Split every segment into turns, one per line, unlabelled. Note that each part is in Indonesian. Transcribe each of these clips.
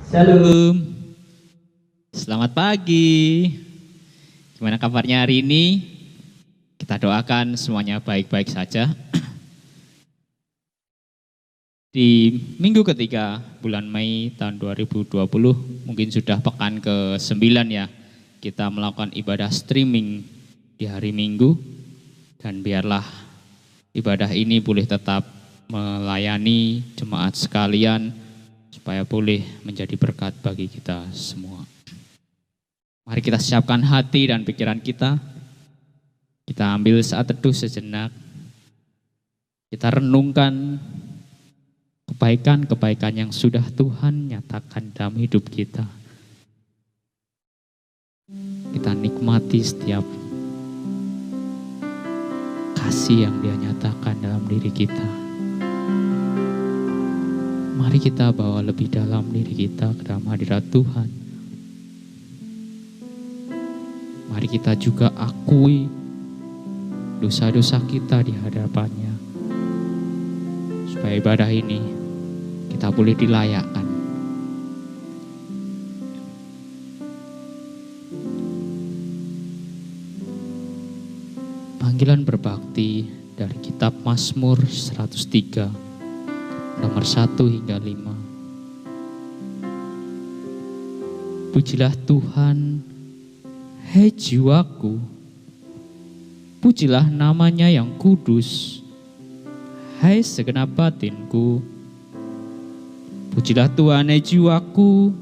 Shalom. Selamat pagi. Gimana kabarnya hari ini? Kita doakan semuanya baik-baik saja. Di minggu ketiga bulan Mei tahun 2020, mungkin sudah pekan ke-9 ya, kita melakukan ibadah streaming di hari Minggu. Dan biarlah ibadah ini boleh tetap melayani jemaat sekalian, supaya boleh menjadi berkat bagi kita semua. Mari kita siapkan hati dan pikiran kita. Kita ambil saat teduh sejenak. Kita renungkan kebaikan-kebaikan yang sudah Tuhan nyatakan dalam hidup kita. Kita nikmati setiap kasih yang Dia nyatakan dalam diri kita. Mari kita bawa lebih dalam diri kita ke dalam hadirat Tuhan. Mari kita juga akui dosa-dosa kita di hadapannya, supaya ibadah ini kita boleh dilayakkan. Panggilan berbakti dari kitab Mazmur 103, nomor 1 hingga 5. Pujilah Tuhan, hei jiwaku, pujilah namanya yang kudus, hai segenap batinku. Pujilah Tuhan, hai jiwaku,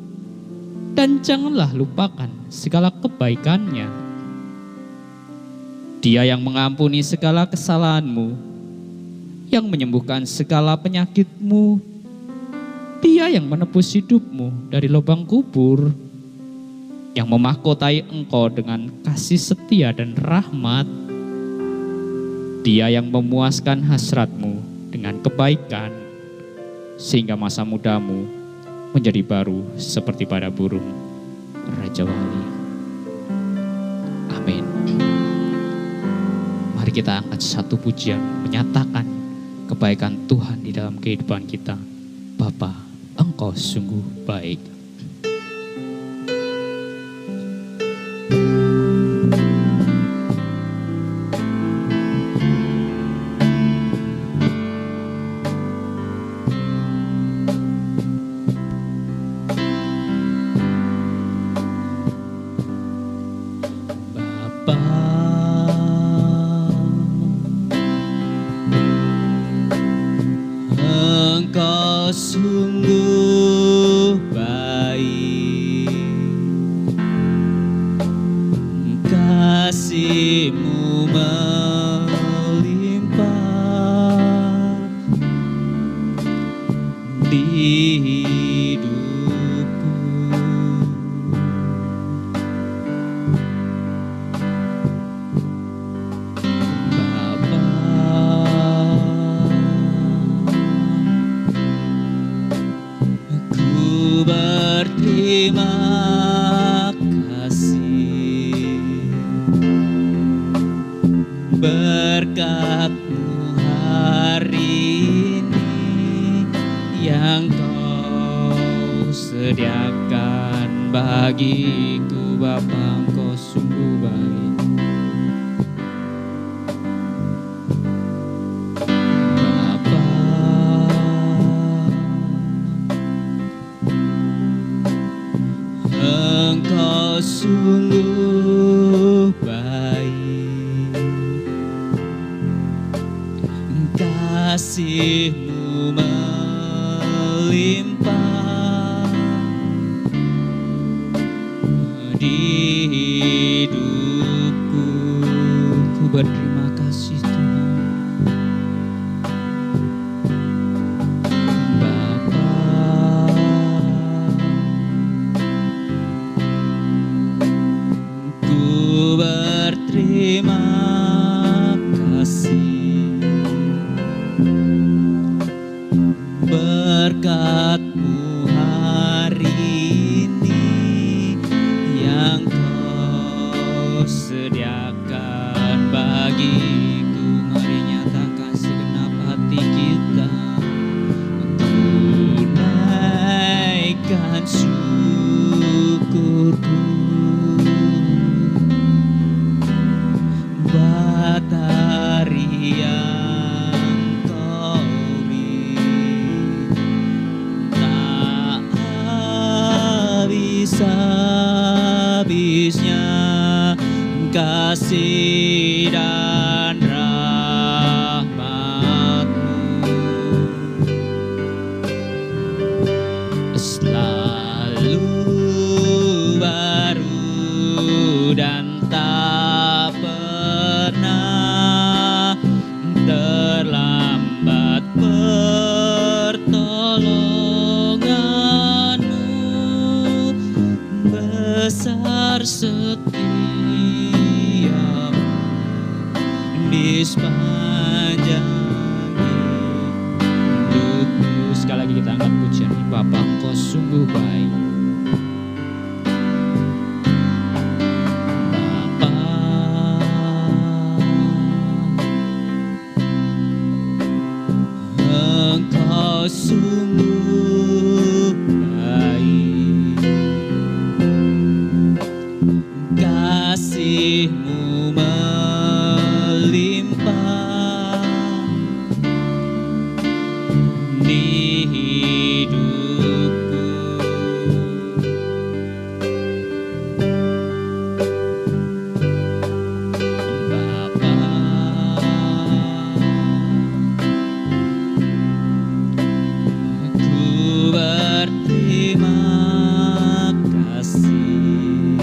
dan janganlah lupakan segala kebaikannya. Dia yang mengampuni segala kesalahanmu, yang menyembuhkan segala penyakitmu. Dia yang menebus hidupmu dari lubang kubur, yang memahkotai engkau dengan kasih setia dan rahmat. Dia yang memuaskan hasratmu dengan kebaikan, sehingga masa mudamu menjadi baru seperti pada burung Raja Wali. Amin. Mari kita angkat satu pujian menyatakan kebaikan Tuhan di dalam kehidupan kita. Bapa, Engkau sungguh baik.
Sungguh baik, kasih-Mu melimpah di hidupku. Terima kasih, berkat-Mu hari ini yang Kau sediakan bagiku. Bapa, Engkau sungguh baik. Engkau sungguh baik, kasih-Mu melimpah di hidupku. Ku berterima kasih Tuhan. Berterima kasih,
kasih dan rahmat-Mu selalu baru dan tak pernah terlambat. Pertolongan-Mu besar setia di sepanjang hidupku. Sekali lagi kita angkat pujian, Bapa Engkau sungguh baik. Bapa, Engkau sungguh baik, kasih-Mu melimpah di hidupku. Bapa, ku berterima kasih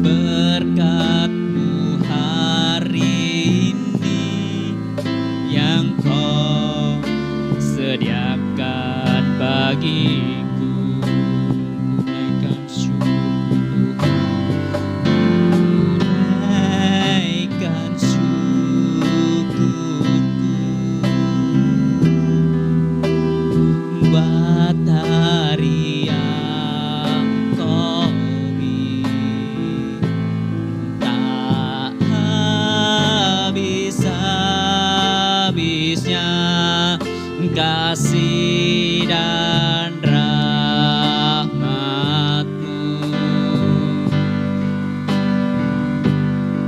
berkat-Mu hari ini yang Kau sediakan bagiku. Naikkan syukur Tuhan, naikkan syukurku buat hari yang Kau beri. Tak habis-habisnya kasih dan rahmat-Mu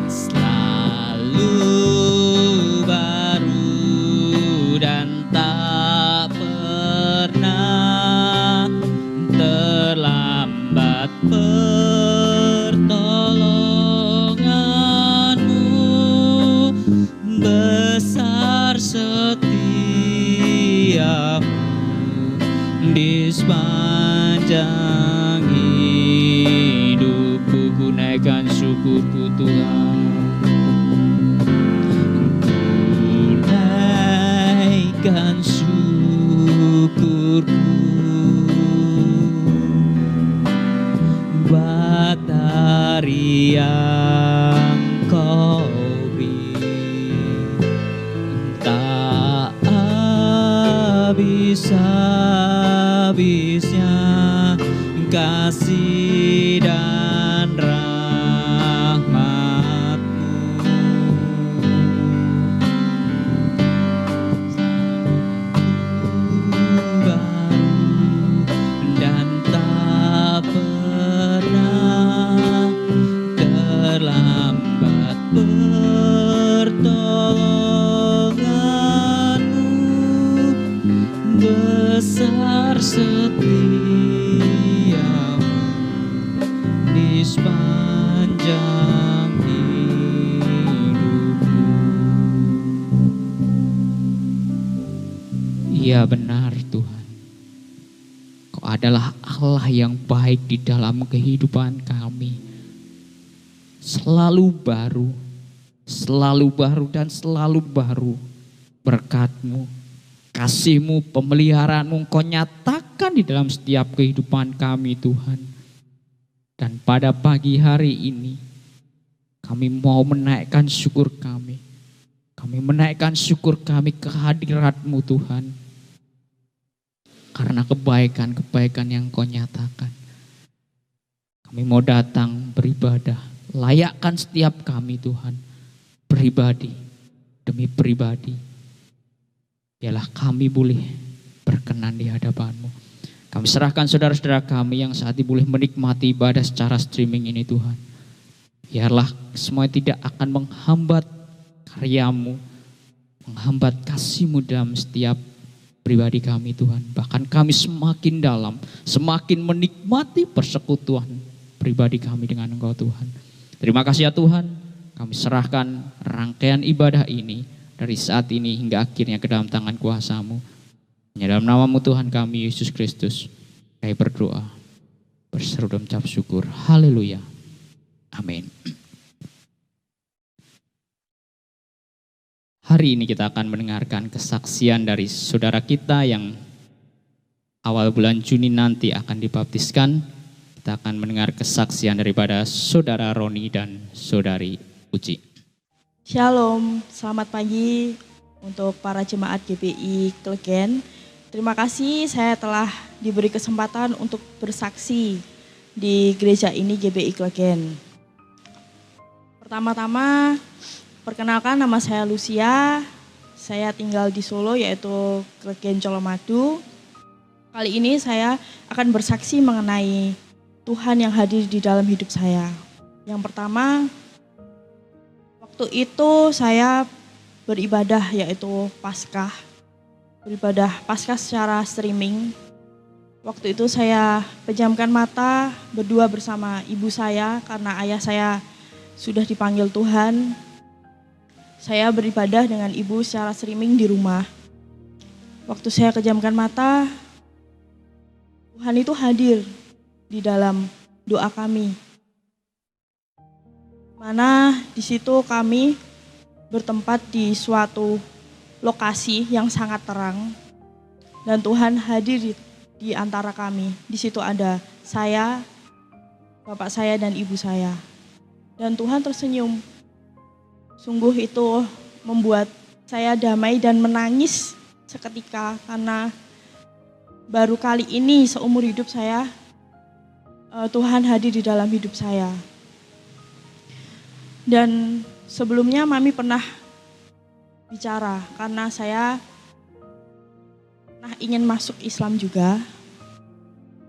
selalu baru dan tak pernah terlambat. Pertolongan-Mu besar setia-Mu di sepanjang hidupku. Ku naikkan syukurku Tuhan, ku naikkan syukurku buat hari yang Kau beri. Tak habis-habisnya kasih dan rahmat-Mu baru dan tak pernah terlambat. Pertolongan-Mu besar setia-Mu di sepanjang hidupku. Iya benar Tuhan, Kau adalah Allah yang baik di dalam kehidupan kami. Selalu baru dan selalu baru berkat-Mu, kasih-Mu, pemeliharaanmu Kau nyatakan di dalam setiap kehidupan kami Tuhan. Dan pada pagi hari ini kami mau menaikkan syukur kami. Kami menaikkan syukur kami ke hadirat-Mu Tuhan. Karena kebaikan-kebaikan yang Kau nyatakan. Kami mau datang beribadah. Layakkan setiap kami Tuhan. Pribadi demi pribadi. Biarlah kami boleh berkenan di hadapan-Mu. Kami serahkan saudara-saudara kami yang saat ini boleh menikmati ibadah secara streaming ini Tuhan. Biarlah semua tidak akan menghambat karya-Mu, menghambat kasih-Mu dalam setiap pribadi kami Tuhan. Bahkan kami semakin dalam, semakin menikmati persekutuan pribadi kami dengan Engkau Tuhan. Terima kasih ya Tuhan, kami serahkan rangkaian ibadah ini dari saat ini hingga akhirnya ke dalam tangan kuasa-Mu. Hanya dalam nama-Mu Tuhan kami, Yesus Kristus, kami berdoa, berseru dan mengucap syukur. Haleluya. Amin. Hari ini kita akan mendengarkan kesaksian dari saudara kita yang awal bulan Juni nanti akan dibaptiskan. Kita akan mendengar kesaksian daripada saudara Roni dan saudari Uci.
Shalom, selamat pagi untuk para jemaat GBI Klegen. Terima kasih saya telah diberi kesempatan untuk bersaksi di gereja ini GBI Klegen. Pertama-tama, perkenalkan nama saya Lucia, saya tinggal di Solo yaitu Klegen Colomadu. Kali ini saya akan bersaksi mengenai Tuhan yang hadir di dalam hidup saya. Yang pertama, waktu itu saya beribadah yaitu Paskah. Beribadah Paskah secara streaming. Waktu itu saya pejamkan mata berdua bersama ibu saya karena ayah saya sudah dipanggil Tuhan. Saya beribadah dengan ibu secara streaming di rumah. Waktu saya pejamkan mata, Tuhan itu hadir di dalam doa kami. Mana di situ kami bertempat di suatu lokasi yang sangat terang dan Tuhan hadir di antara kami. Di situ ada saya, bapak saya dan ibu saya. Dan Tuhan tersenyum. Sungguh itu membuat saya damai dan menangis seketika karena baru kali ini seumur hidup saya Tuhan hadir di dalam hidup saya. Dan sebelumnya Mami pernah bicara karena saya pernah ingin masuk Islam juga.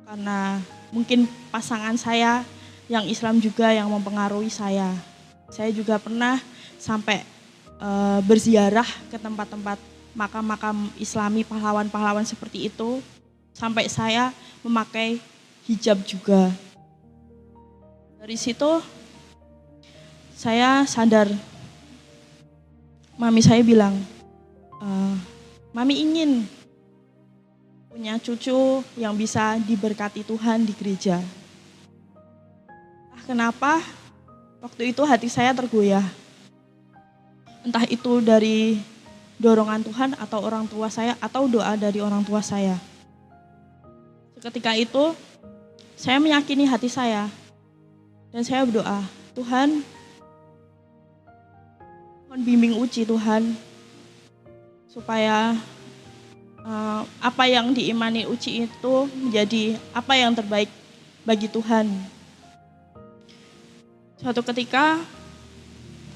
Karena mungkin pasangan saya yang Islam juga yang mempengaruhi saya. Saya juga pernah sampai berziarah ke tempat-tempat makam-makam Islami, pahlawan-pahlawan seperti itu. Sampai saya memakai hijab juga. Dari situ saya sadar, mami saya bilang, mami ingin punya cucu yang bisa diberkati Tuhan di gereja. Kenapa? Waktu itu hati saya tergoyah. Entah itu dari dorongan Tuhan atau orang tua saya atau doa dari orang tua saya. Ketika itu saya meyakini hati saya dan saya berdoa, Tuhan, mohon bimbing Uci Tuhan, supaya apa yang diimani Uci itu menjadi apa yang terbaik bagi Tuhan. Suatu ketika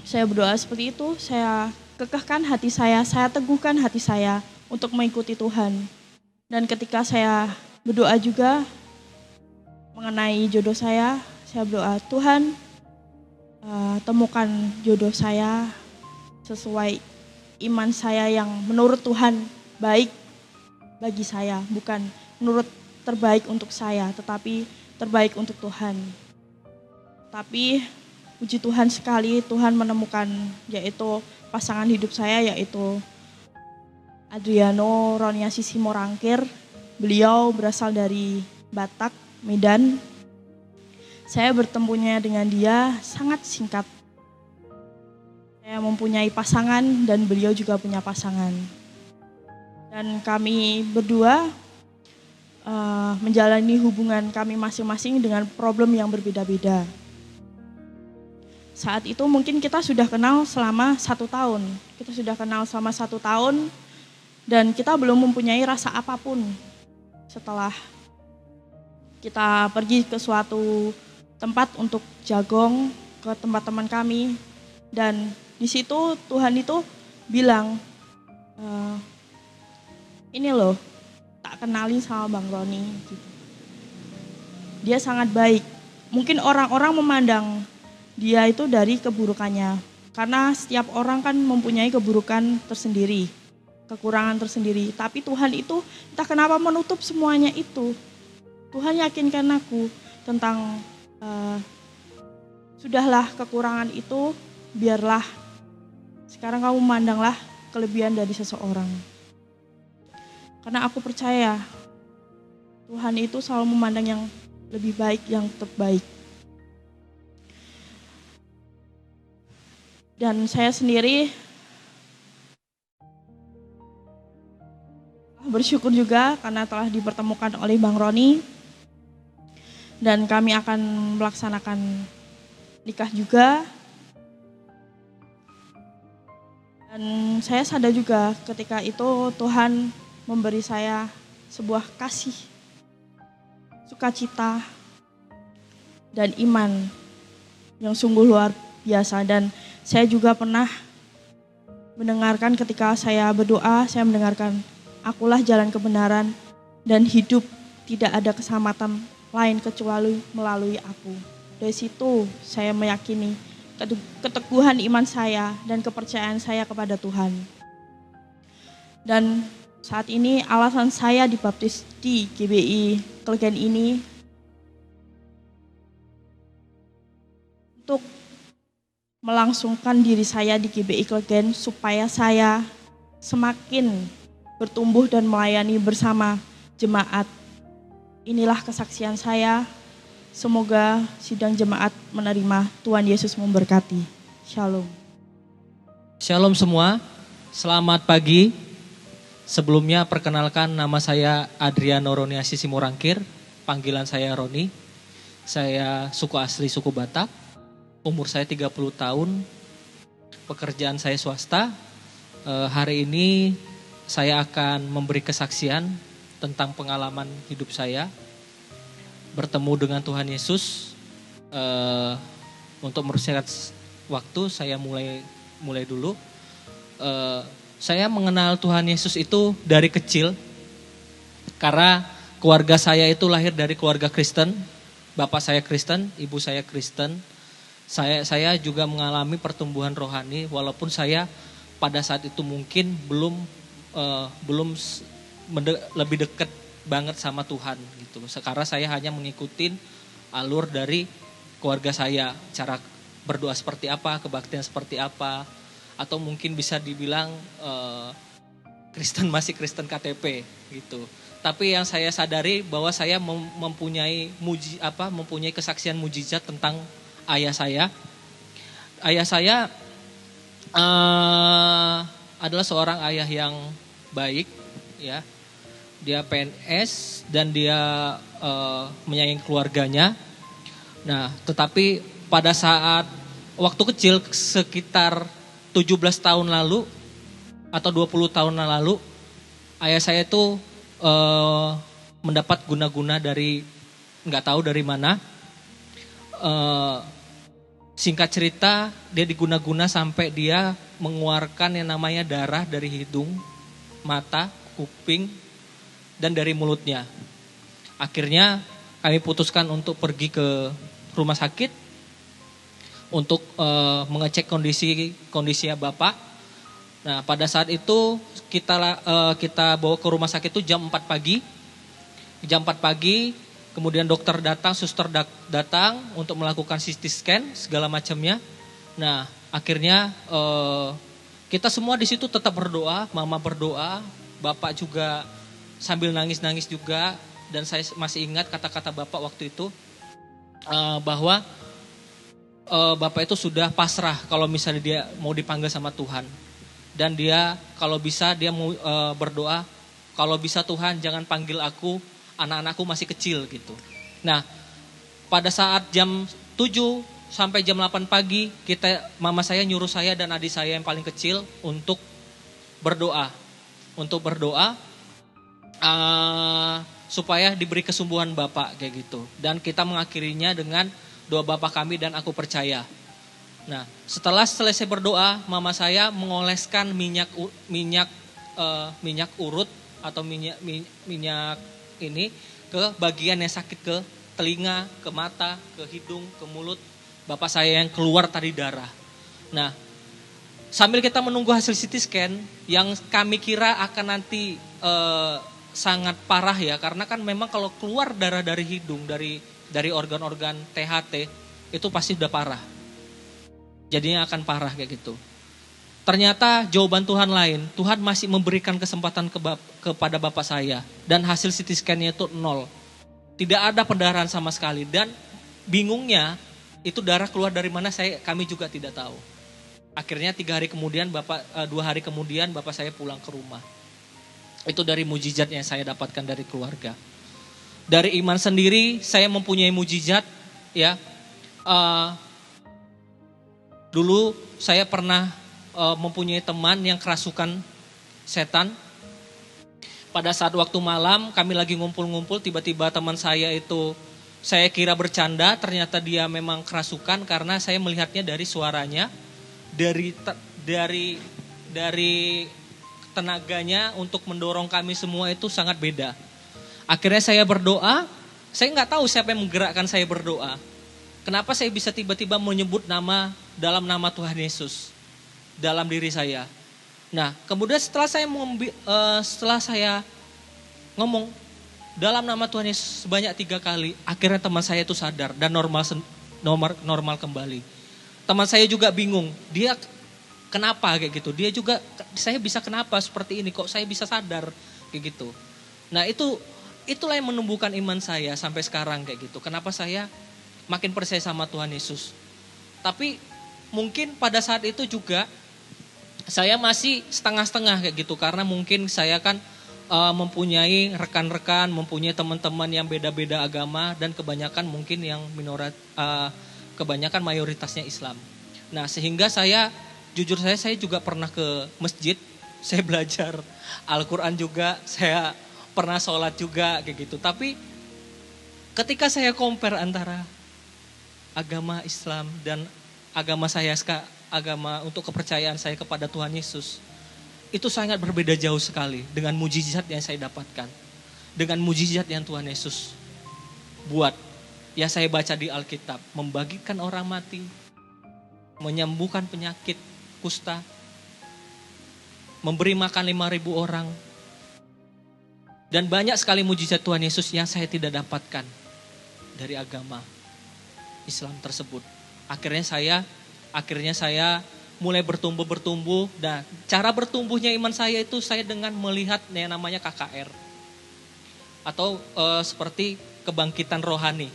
saya berdoa seperti itu, saya kekehkan hati saya teguhkan hati saya untuk mengikuti Tuhan. Dan ketika saya berdoa juga mengenai jodoh saya berdoa, Tuhan temukan jodoh saya sesuai iman saya yang menurut Tuhan baik bagi saya, bukan menurut terbaik untuk saya, tetapi terbaik untuk Tuhan. Tapi puji Tuhan sekali, Tuhan menemukan yaitu pasangan hidup saya yaitu Adriano Roniasi Simorangkir. Beliau berasal dari Batak, Medan. Saya bertemunya dengan dia sangat singkat. Saya mempunyai pasangan dan beliau juga punya pasangan. Dan kami berdua menjalani hubungan kami masing-masing dengan problem yang berbeda-beda. Saat itu mungkin kita sudah kenal selama 1 tahun. Kita sudah kenal selama 1 tahun dan kita belum mempunyai rasa apapun. Setelah kita pergi ke suatu tempat untuk jagong ke tempat teman kami dan di situ Tuhan itu bilang, ini loh tak kenalin sama Bang Roni. Dia sangat baik. Mungkin orang-orang memandang dia itu dari keburukannya karena setiap orang kan mempunyai keburukan tersendiri, kekurangan tersendiri. Tapi Tuhan itu entah kenapa menutup semuanya itu. Tuhan yakinkan aku tentang eh, sudahlah kekurangan itu, biarlah. Sekarang kamu memandanglah kelebihan dari seseorang. Karena aku percaya Tuhan itu selalu memandang yang lebih baik, yang terbaik. Dan saya sendiri bersyukur juga karena telah dipertemukan oleh Bang Roni. Dan kami akan melaksanakan nikah juga. Dan saya sadar juga ketika itu Tuhan memberi saya sebuah kasih, sukacita, dan iman yang sungguh luar biasa. Dan saya juga pernah mendengarkan ketika saya berdoa, saya mendengarkan, akulah jalan kebenaran dan hidup, tidak ada keselamatan lain kecuali melalui aku. Dari situ saya meyakini keteguhan iman saya dan kepercayaan saya kepada Tuhan. Dan saat ini alasan saya dibaptis di GBI Klegen ini untuk melangsungkan diri saya di GBI Klegen supaya saya semakin bertumbuh dan melayani bersama jemaat. Inilah kesaksian saya. Semoga sidang jemaat menerima. Tuhan Yesus memberkati. Shalom.
Shalom semua, selamat pagi. Sebelumnya perkenalkan, nama saya Adriano Roniasi Simorangkir, panggilan saya Roni. Saya suku asli suku Batak, umur saya 30 tahun, pekerjaan saya swasta. Hari ini saya akan memberi kesaksian tentang pengalaman hidup saya bertemu dengan Tuhan Yesus. Untuk merusak waktu, saya mulai dulu. Saya mengenal Tuhan Yesus itu dari kecil, karena keluarga saya itu lahir dari keluarga Kristen. Bapak saya Kristen, ibu saya Kristen. Saya juga mengalami pertumbuhan rohani, walaupun saya pada saat itu mungkin belum lebih dekat banget sama Tuhan gitu. Sekarang saya hanya mengikuti alur dari keluarga saya, cara berdoa seperti apa, kebaktian seperti apa, atau mungkin bisa dibilang Kristen masih Kristen KTP gitu. Tapi yang saya sadari bahwa saya mempunyai kesaksian mujizat tentang ayah saya. Ayah saya adalah seorang ayah yang baik, ya. Dia PNS dan dia menyayangi keluarganya. Nah, tetapi pada saat waktu kecil sekitar 17 tahun lalu atau 20 tahun lalu, ayah saya itu mendapat guna-guna dari nggak tahu dari mana. Singkat cerita, dia diguna-guna sampai dia mengeluarkan yang namanya darah dari hidung, mata, kuping, dan dari mulutnya. Akhirnya kami putuskan untuk pergi ke rumah sakit untuk mengecek kondisi Bapak. Nah, pada saat itu kita bawa ke rumah sakit itu jam 4 pagi. Jam 4 pagi, kemudian dokter datang, suster datang untuk melakukan CT scan segala macamnya. Nah, akhirnya kita semua di situ tetap berdoa, mama berdoa, Bapak juga sambil nangis-nangis juga. Dan saya masih ingat kata-kata Bapak waktu itu, bahwa Bapak itu sudah pasrah kalau misalnya dia mau dipanggil sama Tuhan. Dan dia kalau bisa dia mau berdoa, kalau bisa Tuhan jangan panggil aku, anak-anakku masih kecil gitu. Nah, pada saat jam 7 sampai jam 8 pagi, mama saya nyuruh saya dan adik saya yang paling kecil untuk berdoa. Supaya diberi kesembuhan Bapak kayak gitu. Dan kita mengakhirinya dengan doa Bapak kami dan aku percaya. Nah, setelah selesai berdoa, mama saya mengoleskan minyak urut atau minyak ini ke bagian yang sakit, ke telinga, ke mata, ke hidung, ke mulut Bapak saya yang keluar tadi darah. Nah, sambil kita menunggu hasil CT scan yang kami kira akan nanti sangat parah ya, karena kan memang kalau keluar darah dari hidung, dari dari organ-organ THT, itu pasti udah parah. Jadinya akan parah kayak gitu. Ternyata jawaban Tuhan lain, Tuhan masih memberikan kesempatan kepada bapak saya. Dan hasil CT scan-nya itu 0. Tidak ada pendarahan sama sekali. Dan bingungnya, itu darah keluar dari mana kami juga tidak tahu. Akhirnya 2 hari kemudian bapak saya pulang ke rumah. Itu dari mujizat yang saya dapatkan dari keluarga. Dari iman sendiri saya mempunyai mujizat, ya. Dulu saya pernah mempunyai teman yang kerasukan setan. Pada saat waktu malam kami lagi ngumpul-ngumpul, tiba-tiba teman saya itu saya kira bercanda, ternyata dia memang kerasukan karena saya melihatnya dari suaranya. Dari tenaganya untuk mendorong kami semua itu sangat beda. Akhirnya saya berdoa, saya nggak tahu siapa yang menggerakkan saya berdoa. Kenapa saya bisa tiba-tiba menyebut dalam nama Tuhan Yesus dalam diri saya. Nah, kemudian setelah saya ngomong dalam nama Tuhan Yesus sebanyak 3 kali, akhirnya teman saya itu sadar dan normal kembali. Teman saya juga bingung, dia kenapa kayak gitu. Dia juga, saya bisa kenapa seperti ini, kok saya bisa sadar kayak gitu. Nah itulah yang menumbuhkan iman saya sampai sekarang kayak gitu. Kenapa saya makin percaya sama Tuhan Yesus. Tapi mungkin pada saat itu juga saya masih setengah-setengah kayak gitu. Karena mungkin saya kan mempunyai rekan-rekan, mempunyai teman-teman yang beda-beda agama. Dan kebanyakan mungkin yang kebanyakan mayoritasnya Islam. Nah sehingga jujur saya juga pernah ke masjid, saya belajar Al-Quran juga, saya pernah sholat juga kayak gitu. Tapi ketika saya compare antara agama Islam dan agama untuk kepercayaan saya kepada Tuhan Yesus, itu sangat berbeda jauh sekali dengan mujizat yang saya dapatkan, dengan mujizat yang Tuhan Yesus buat. Ya saya baca di Alkitab, membagikan orang mati, menyembuhkan penyakit kusta, memberi makan 5.000 orang. Dan banyak sekali mujizat Tuhan Yesus yang saya tidak dapatkan dari agama Islam tersebut. Akhirnya saya mulai bertumbuh. Dan cara bertumbuhnya iman saya itu saya dengan melihat yang namanya KKR. Atau seperti kebangkitan rohani.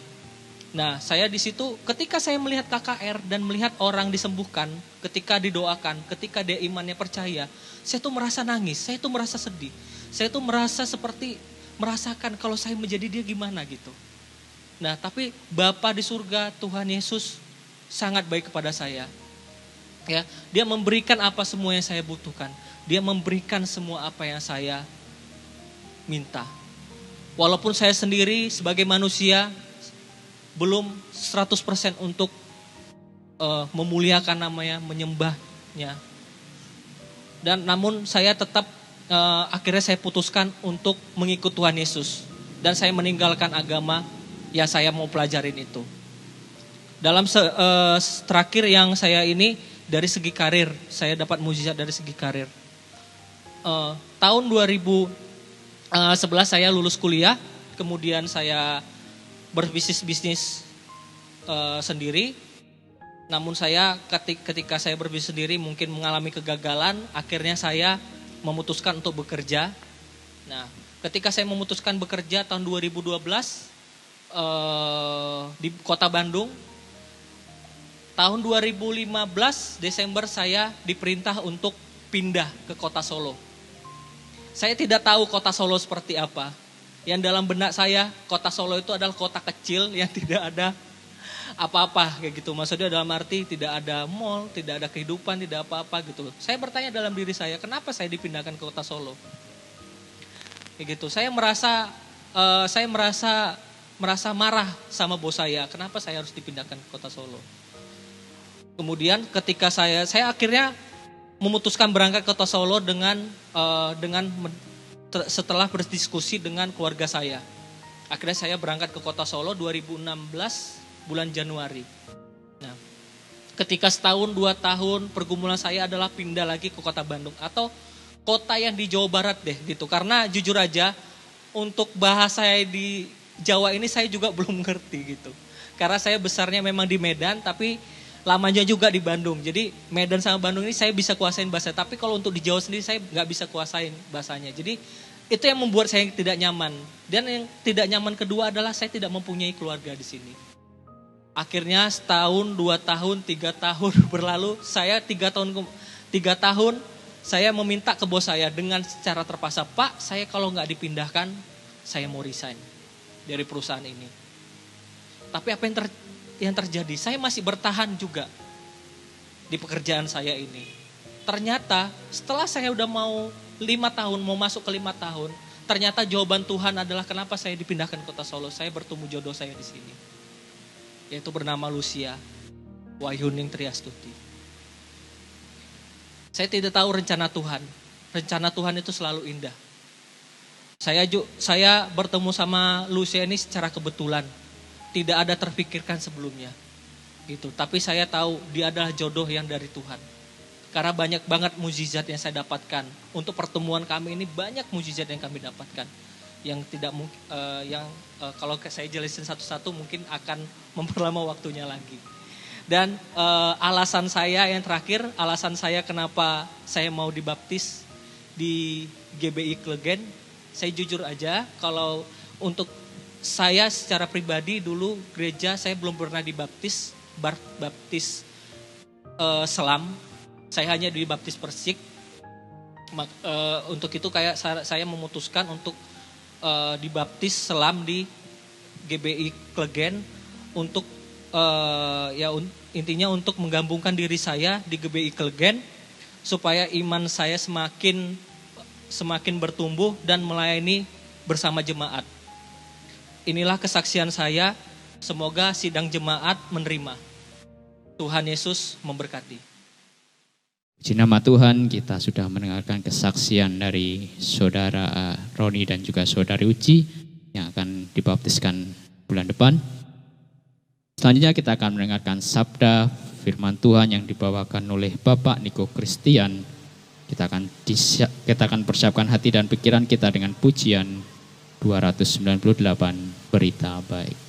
Nah, saya di situ ketika saya melihat KKR dan melihat orang disembuhkan, ketika didoakan, ketika dia imannya percaya, saya tuh merasa nangis, saya tuh merasa sedih. Saya tuh merasa seperti merasakan kalau saya menjadi dia gimana gitu. Nah, tapi Bapa di surga, Tuhan Yesus sangat baik kepada saya. Ya, dia memberikan apa semua yang saya butuhkan. Dia memberikan semua apa yang saya minta. Walaupun saya sendiri sebagai manusia belum 100% untuk memuliakan namanya, menyembahnya. Dan namun saya tetap akhirnya saya putuskan untuk mengikut Tuhan Yesus. Dan saya meninggalkan agama yang saya mau pelajarin itu. Dalam terakhir yang saya ini dari segi karir, saya dapat mujizat dari segi karir. Tahun 2011 saya lulus kuliah, kemudian saya berbisnis sendiri. Namun saya ketika saya berbisnis sendiri mungkin mengalami kegagalan, akhirnya saya memutuskan untuk bekerja. Nah, ketika saya memutuskan bekerja tahun 2012 di Kota Bandung, tahun 2015 Desember saya diperintah untuk pindah ke Kota Solo. Saya tidak tahu Kota Solo seperti apa. Yang dalam benak saya, Kota Solo itu adalah kota kecil yang tidak ada apa-apa kayak gitu. Maksudnya dalam arti tidak ada mall, tidak ada kehidupan, tidak apa-apa gitu. Saya bertanya dalam diri saya, kenapa saya dipindahkan ke Kota Solo? Kayak gitu. Saya merasa marah sama bos saya. Kenapa saya harus dipindahkan ke Kota Solo? Kemudian ketika saya akhirnya memutuskan berangkat ke Kota Solo setelah berdiskusi dengan keluarga saya. Akhirnya saya berangkat ke Kota Solo 2016 bulan Januari. Nah, ketika setahun 2 tahun pergumulan saya adalah pindah lagi ke Kota Bandung atau kota yang di Jawa Barat deh gitu. Karena jujur aja untuk bahasa saya di Jawa ini saya juga belum ngerti gitu. Karena saya besarnya memang di Medan, tapi lamanya juga di Bandung. Jadi Medan sama Bandung ini saya bisa kuasain bahasa. Tapi kalau untuk di Jawa sendiri saya nggak bisa kuasain bahasanya. Jadi itu yang membuat saya tidak nyaman. Dan yang tidak nyaman kedua adalah saya tidak mempunyai keluarga di sini. Akhirnya setahun, 2 tahun, 3 tahun berlalu. Saya 3 tahun saya meminta ke bos saya dengan secara terpaksa, Pak, saya kalau nggak dipindahkan, saya mau resign dari perusahaan ini. Tapi apa yang terjadi? Saya masih bertahan juga di pekerjaan saya ini. Ternyata setelah saya udah mau 5 tahun, mau masuk ke 5 tahun, ternyata jawaban Tuhan adalah kenapa saya dipindahkan ke kota Solo. Saya bertemu jodoh saya di sini, yaitu bernama Lucia Wahyuning Triastuti. Saya tidak tahu rencana Tuhan. Rencana Tuhan itu selalu indah. Saya bertemu sama Lucia ini secara kebetulan. Tidak ada terpikirkan sebelumnya. Gitu. Tapi saya tahu dia adalah jodoh yang dari Tuhan. Karena banyak banget mukjizat yang saya dapatkan. Untuk pertemuan kami ini banyak mukjizat yang kami dapatkan. Yang tidak kalau saya jelasin satu-satu mungkin akan memperlama waktunya lagi. Dan alasan saya yang terakhir, alasan saya kenapa saya mau dibaptis di GBI Klegen, saya jujur aja kalau untuk saya secara pribadi dulu gereja saya belum pernah dibaptis, baptis selam, saya hanya dibaptis persik. Untuk itu kayak saya memutuskan untuk dibaptis selam di GBI Klegen untuk intinya untuk menggabungkan diri saya di GBI Klegen supaya iman saya semakin bertumbuh dan melayani bersama jemaat. Inilah kesaksian saya, semoga sidang jemaat menerima. Tuhan Yesus memberkati.
Puji nama Tuhan, kita sudah mendengarkan kesaksian dari saudara Roni dan juga saudari Uci yang akan dibaptiskan bulan depan. Selanjutnya kita akan mendengarkan sabda firman Tuhan yang dibawakan oleh Bapak Niko Christian. Kita akan persiapkan hati dan pikiran kita dengan pujian 298 Berita Baik.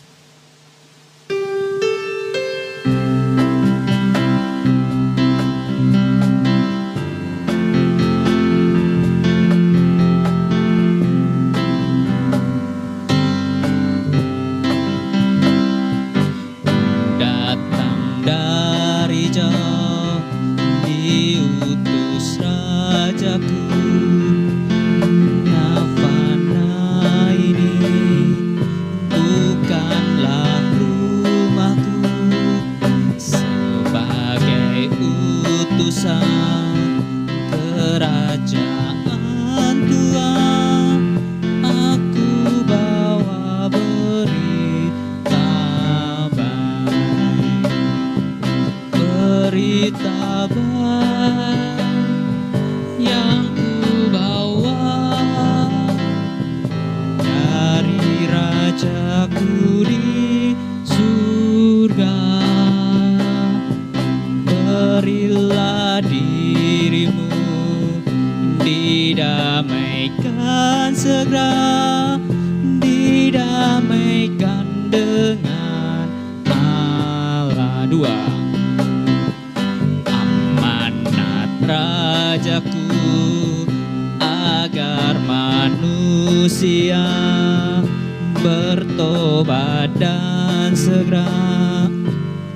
Bertobat dan segera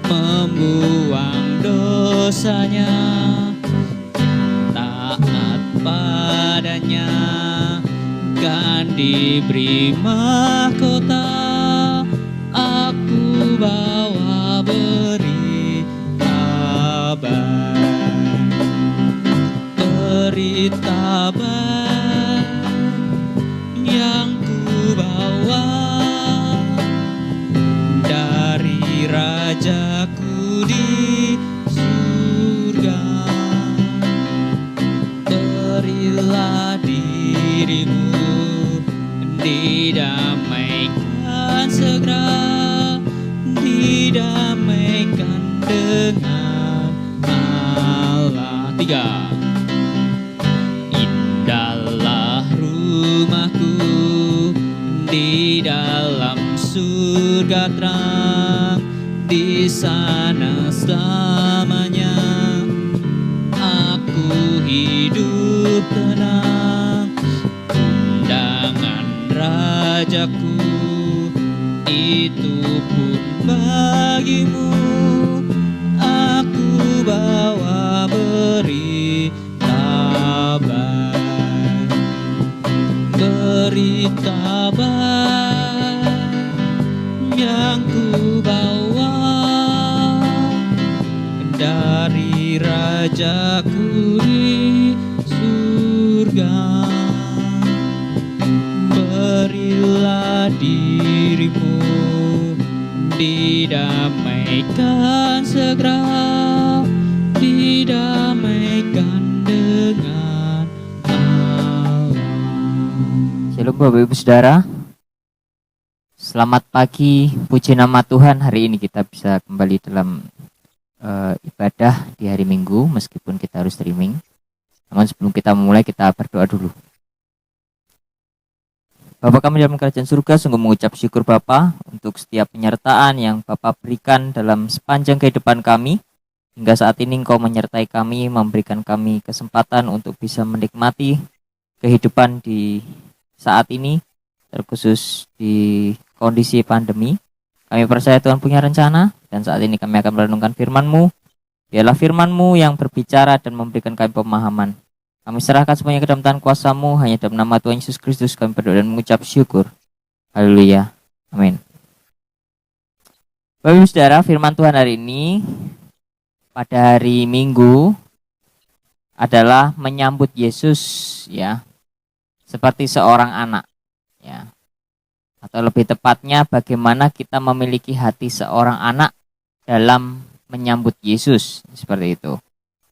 membuang dosanya, taat padanya, kan diberi mahkota. Aku bawa berita baik, berita baik yang ku bawa dari Rajaku di surga. Berilah dirimu, didamaikan segera, didamaikan dengan Allah. 3. Indahlah rumahku, di dalam surga terang, di sana selamanya aku hidup tenang. Undangan rajaku itu pun bagimu, aku bawa berita baik, berita baik yang ku bawa dari rajaku di surga. Berilah dirimu didamaikan segera, didamaikan dengan Allah.
Shalom Bapak Ibu Saudara. Selamat pagi, puji nama Tuhan. Hari ini kita bisa kembali dalam ibadah di hari Minggu meskipun kita harus streaming. Namun sebelum kita memulai, kita berdoa dulu. Bapa kami dalam kerajaan surga, sungguh mengucap syukur Bapa untuk setiap penyertaan yang Bapa berikan dalam sepanjang kehidupan kami. Hingga saat ini Engkau menyertai kami, memberikan kami kesempatan untuk bisa menikmati kehidupan di saat ini, terkhusus di kondisi pandemi. Kami percaya Tuhan punya rencana, dan saat ini kami akan merenungkan firman-Mu. Biarlah firman-Mu yang berbicara dan memberikan kami pemahaman. Kami serahkan semuanya ke dalam tangan kuasa-Mu, hanya dalam nama Tuhan Yesus Kristus kami berdoa dan mengucap syukur. Haleluya. Amin. Bapak Ibu Saudara, firman Tuhan hari ini pada hari Minggu adalah menyambut Yesus, ya, seperti seorang anak, ya. Atau lebih tepatnya bagaimana kita memiliki hati seorang anak dalam menyambut Yesus, seperti itu.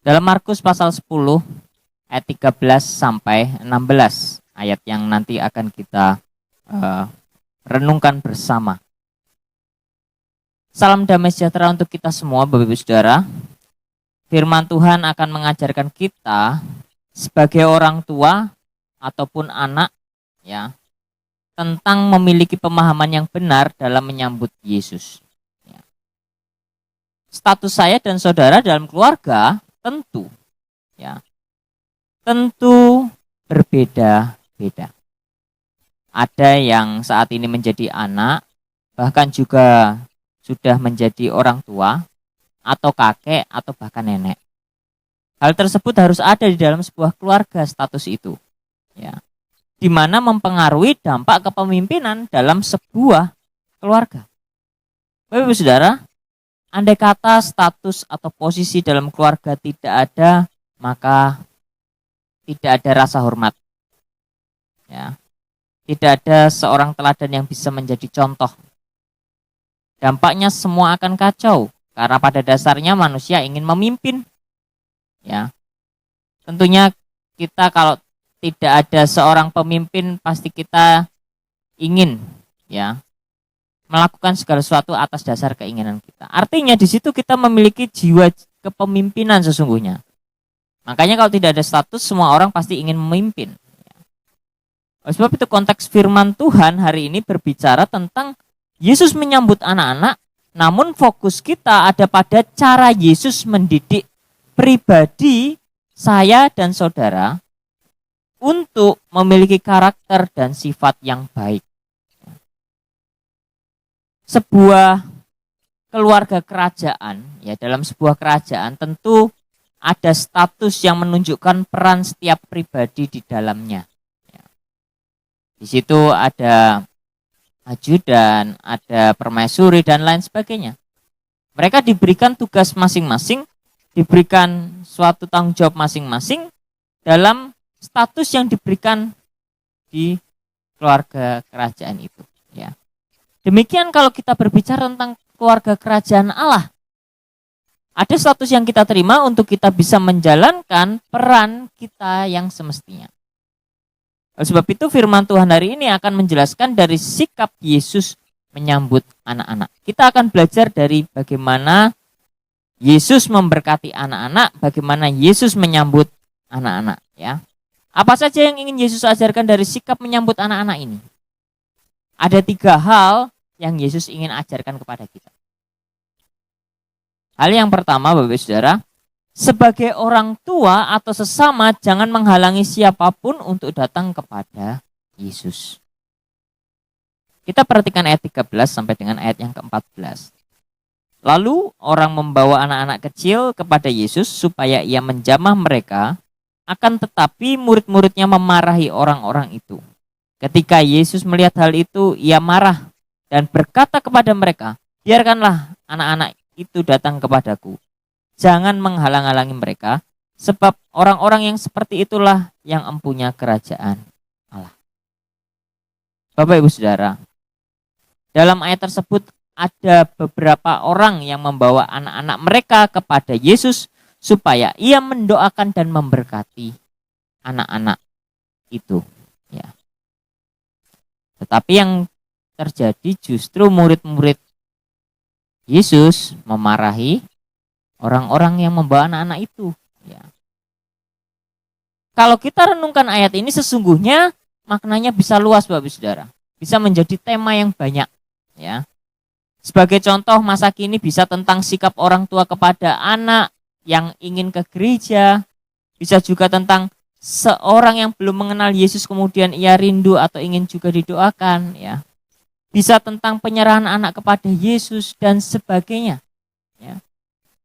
Dalam Markus pasal 10 ayat 13 sampai 16, ayat yang nanti akan kita renungkan bersama. Salam damai sejahtera untuk kita semua Bapak Ibu Saudara. Firman Tuhan akan mengajarkan kita sebagai orang tua ataupun anak, ya, tentang memiliki pemahaman yang benar dalam menyambut Yesus. Ya. Status saya dan saudara dalam keluarga tentu berbeda-beda. Ada yang saat ini menjadi anak, bahkan juga sudah menjadi orang tua, atau kakek, atau bahkan nenek. Hal tersebut harus ada di dalam sebuah keluarga, status itu, ya, di mana mempengaruhi dampak kepemimpinan dalam sebuah keluarga. Bapak Ibu Saudara, andai kata status atau posisi dalam keluarga tidak ada, maka tidak ada rasa hormat, ya. Tidak ada seorang teladan yang bisa menjadi contoh. Dampaknya semua akan kacau, karena pada dasarnya manusia ingin memimpin, ya. Tentunya kita kalau tidak ada seorang pemimpin, pasti kita ingin, ya, melakukan segala sesuatu atas dasar keinginan kita. Artinya di situ kita memiliki jiwa kepemimpinan sesungguhnya. Makanya kalau tidak ada status, semua orang pasti ingin memimpin. Oleh sebab itu konteks firman Tuhan hari ini berbicara tentang Yesus menyambut anak-anak, namun fokus kita ada pada cara Yesus mendidik pribadi saya dan saudara untuk memiliki karakter dan sifat yang baik. Sebuah keluarga kerajaan, ya, dalam sebuah kerajaan tentu ada status yang menunjukkan peran setiap pribadi di dalamnya. Di situ ada ajudan, ada permaisuri, dan lain sebagainya. Mereka diberikan tugas masing-masing, diberikan suatu tanggung jawab masing-masing dalam status yang diberikan di keluarga kerajaan itu. Ya. Demikian kalau kita berbicara tentang keluarga kerajaan Allah. Ada status yang kita terima untuk kita bisa menjalankan peran kita yang semestinya. Oleh sebab itu firman Tuhan hari ini akan menjelaskan dari sikap Yesus menyambut anak-anak. Kita akan belajar dari bagaimana Yesus memberkati anak-anak, bagaimana Yesus menyambut anak-anak, ya. Apa saja yang ingin Yesus ajarkan dari sikap menyambut anak-anak ini? Ada 3 hal yang Yesus ingin ajarkan kepada kita. Hal yang pertama, Bapak Saudara, sebagai orang tua atau sesama jangan menghalangi siapapun untuk datang kepada Yesus. Kita perhatikan ayat 13 sampai dengan ayat yang ke-14. Lalu orang membawa anak-anak kecil kepada Yesus supaya ia menjamah mereka, akan tetapi murid-muridnya memarahi orang-orang itu. Ketika Yesus melihat hal itu, ia marah dan berkata kepada mereka, biarkanlah anak-anak itu datang kepadaku. Jangan menghalang-halangi mereka, sebab orang-orang yang seperti itulah yang empunya kerajaan Allah. Bapak Ibu Saudara, dalam ayat tersebut ada beberapa orang yang membawa anak-anak mereka kepada Yesus supaya ia mendoakan dan memberkati anak-anak itu. Ya. Tetapi yang terjadi justru murid-murid Yesus memarahi orang-orang yang membawa anak-anak itu. Ya. Kalau kita renungkan ayat ini sesungguhnya maknanya bisa luas Bapak Saudara. Bisa menjadi tema yang banyak. Ya. Sebagai contoh masa kini bisa tentang sikap orang tua kepada anak yang ingin ke gereja. Bisa juga tentang seorang yang belum mengenal Yesus kemudian ia rindu atau ingin juga didoakan. Ya. Bisa tentang penyerahan anak kepada Yesus dan sebagainya. Ya.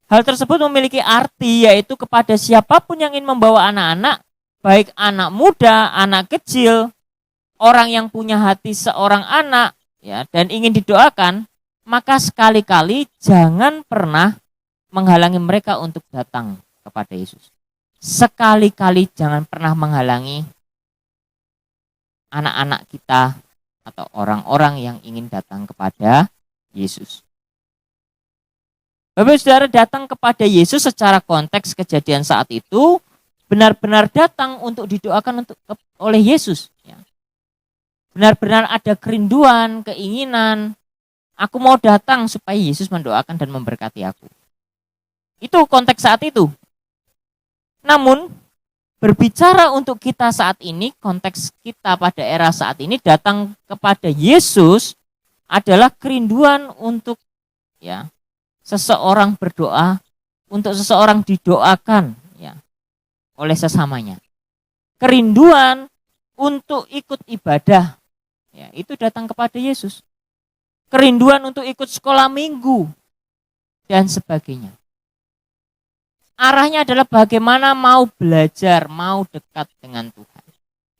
Hal tersebut memiliki arti yaitu kepada siapapun yang ingin membawa anak-anak, baik anak muda, anak kecil, orang yang punya hati seorang anak, ya, dan ingin didoakan, maka sekali-kali jangan pernah menghalangi mereka untuk datang kepada Yesus. Sekali-kali jangan pernah menghalangi anak-anak kita atau orang-orang yang ingin datang kepada Yesus. Bapak Saudara, datang kepada Yesus secara konteks kejadian saat itu benar-benar datang untuk didoakan oleh Yesus. Ya. Benar-benar ada kerinduan, keinginan, aku mau datang supaya Yesus mendoakan dan memberkati aku. Itu konteks saat itu. Namun berbicara untuk kita saat ini, konteks kita pada era saat ini datang kepada Yesus adalah kerinduan untuk ya seseorang berdoa, untuk seseorang didoakan ya oleh sesamanya. Kerinduan untuk ikut ibadah ya itu datang kepada Yesus. Kerinduan untuk ikut sekolah minggu dan sebagainya. Arahnya adalah bagaimana mau belajar, mau dekat dengan Tuhan.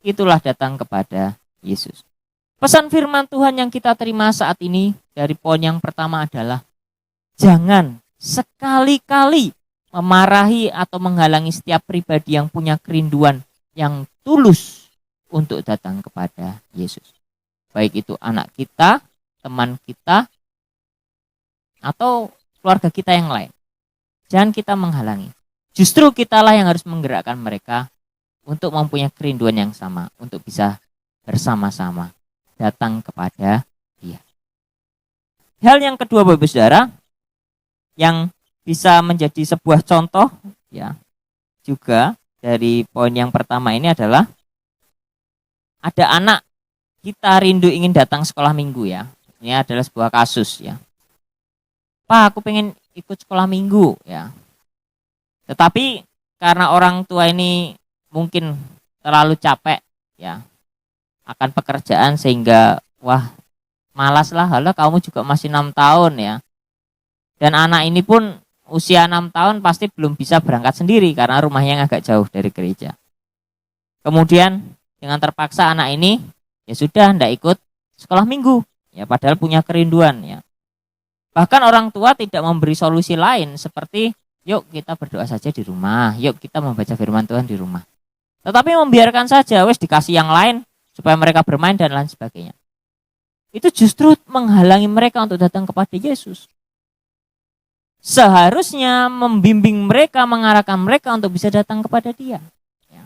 Itulah datang kepada Yesus. Pesan firman Tuhan yang kita terima saat ini dari poin yang pertama adalah jangan sekali-kali memarahi atau menghalangi setiap pribadi yang punya kerinduan yang tulus untuk datang kepada Yesus. Baik itu anak kita, teman kita, atau keluarga kita yang lain. Jangan kita menghalangi. Justru kitalah yang harus menggerakkan mereka untuk mempunyai kerinduan yang sama, untuk bisa bersama-sama datang kepada Dia. Hal yang kedua Bapak Saudara, yang bisa menjadi sebuah contoh ya juga dari poin yang pertama ini adalah ada anak kita rindu ingin datang sekolah minggu ya. Ini adalah sebuah kasus ya. Pak, aku pengen ikut sekolah minggu ya. Tetapi karena orang tua ini mungkin terlalu capek ya akan pekerjaan sehingga wah malas lah, halah kamu juga masih 6 tahun ya. Dan anak ini pun usia 6 tahun pasti belum bisa berangkat sendiri karena rumahnya agak jauh dari gereja. Kemudian dengan terpaksa anak ini ya sudah tidak ikut sekolah minggu ya padahal punya kerinduan ya. Bahkan orang tua tidak memberi solusi lain seperti yuk kita berdoa saja di rumah, yuk kita membaca firman Tuhan di rumah. Tetapi membiarkan saja wes dikasih yang lain supaya mereka bermain dan lain sebagainya. Itu justru menghalangi mereka untuk datang kepada Yesus. Seharusnya membimbing mereka, mengarahkan mereka untuk bisa datang kepada Dia. Ya.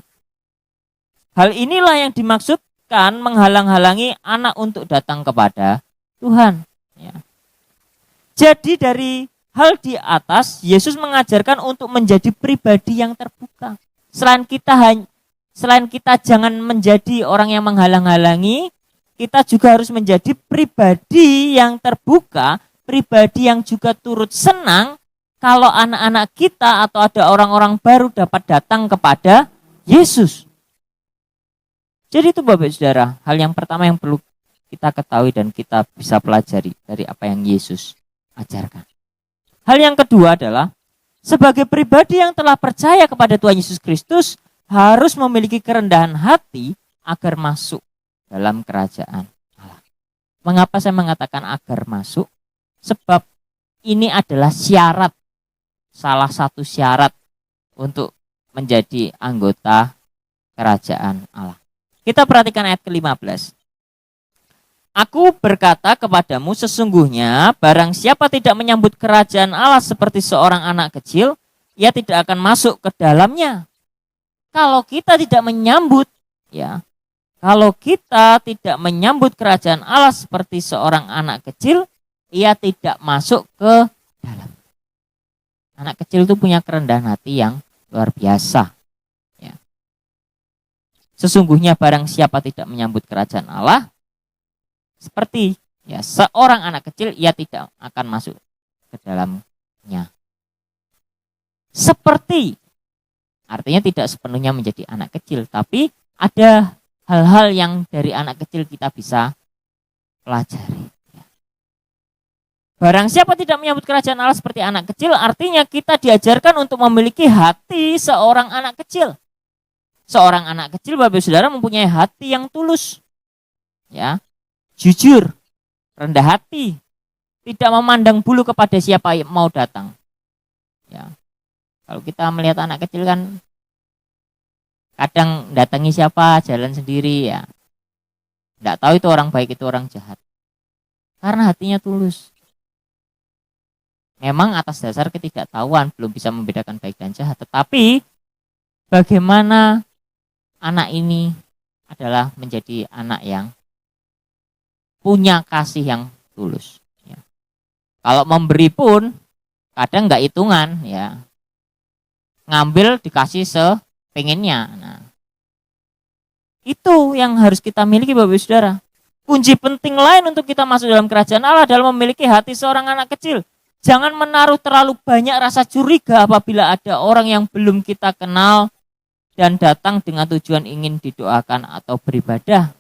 Hal inilah yang dimaksudkan menghalang-halangi anak untuk datang kepada Tuhan. Ya. Jadi dari hal di atas, Yesus mengajarkan untuk menjadi pribadi yang terbuka. Selain kita jangan menjadi orang yang menghalang-halangi, kita juga harus menjadi pribadi yang terbuka, pribadi yang juga turut senang kalau anak-anak kita atau ada orang-orang baru dapat datang kepada Yesus. Jadi itu Bapak Saudara, hal yang pertama yang perlu kita ketahui dan kita bisa pelajari dari apa yang Yesus ajarkan. Hal yang kedua adalah sebagai pribadi yang telah percaya kepada Tuhan Yesus Kristus harus memiliki kerendahan hati agar masuk dalam kerajaan Allah. Mengapa saya mengatakan agar masuk? Sebab ini adalah syarat, salah satu syarat untuk menjadi anggota kerajaan Allah. Kita perhatikan ayat ke-15. Aku berkata kepadamu sesungguhnya barang siapa tidak menyambut kerajaan Allah seperti seorang anak kecil, ia tidak akan masuk ke dalamnya. Kalau kita tidak menyambut, ya, kalau kita tidak menyambut kerajaan Allah seperti seorang anak kecil, ia tidak masuk ke dalam. Anak kecil itu punya kerendahan hati yang luar biasa. Ya. Sesungguhnya barang siapa tidak menyambut kerajaan Allah, seperti ya seorang anak kecil, ia tidak akan masuk ke dalamnya. Seperti, artinya tidak sepenuhnya menjadi anak kecil, tapi ada hal-hal yang dari anak kecil kita bisa pelajari. Barang siapa tidak menyambut kerajaan Allah seperti anak kecil, artinya kita diajarkan untuk memiliki hati seorang anak kecil. Seorang anak kecil, Bapak Saudara, mempunyai hati yang tulus. Ya. Jujur, rendah hati, tidak memandang bulu kepada siapa yang mau datang. Ya. Kalau kita melihat anak kecil kan kadang datangi siapa, jalan sendiri ya. Tidak tahu itu orang baik, itu orang jahat. Karena hatinya tulus. Memang atas dasar ketidaktahuan belum bisa membedakan baik dan jahat. Tetapi bagaimana anak ini adalah menjadi anak yang punya kasih yang tulus. Ya. Kalau memberi pun kadang nggak hitungan, ya, ngambil dikasih sepengennya. Nah, itu yang harus kita miliki Bapak Saudara. Kunci penting lain untuk kita masuk dalam kerajaan Allah adalah memiliki hati seorang anak kecil. Jangan menaruh terlalu banyak rasa curiga apabila ada orang yang belum kita kenal dan datang dengan tujuan ingin didoakan atau beribadah.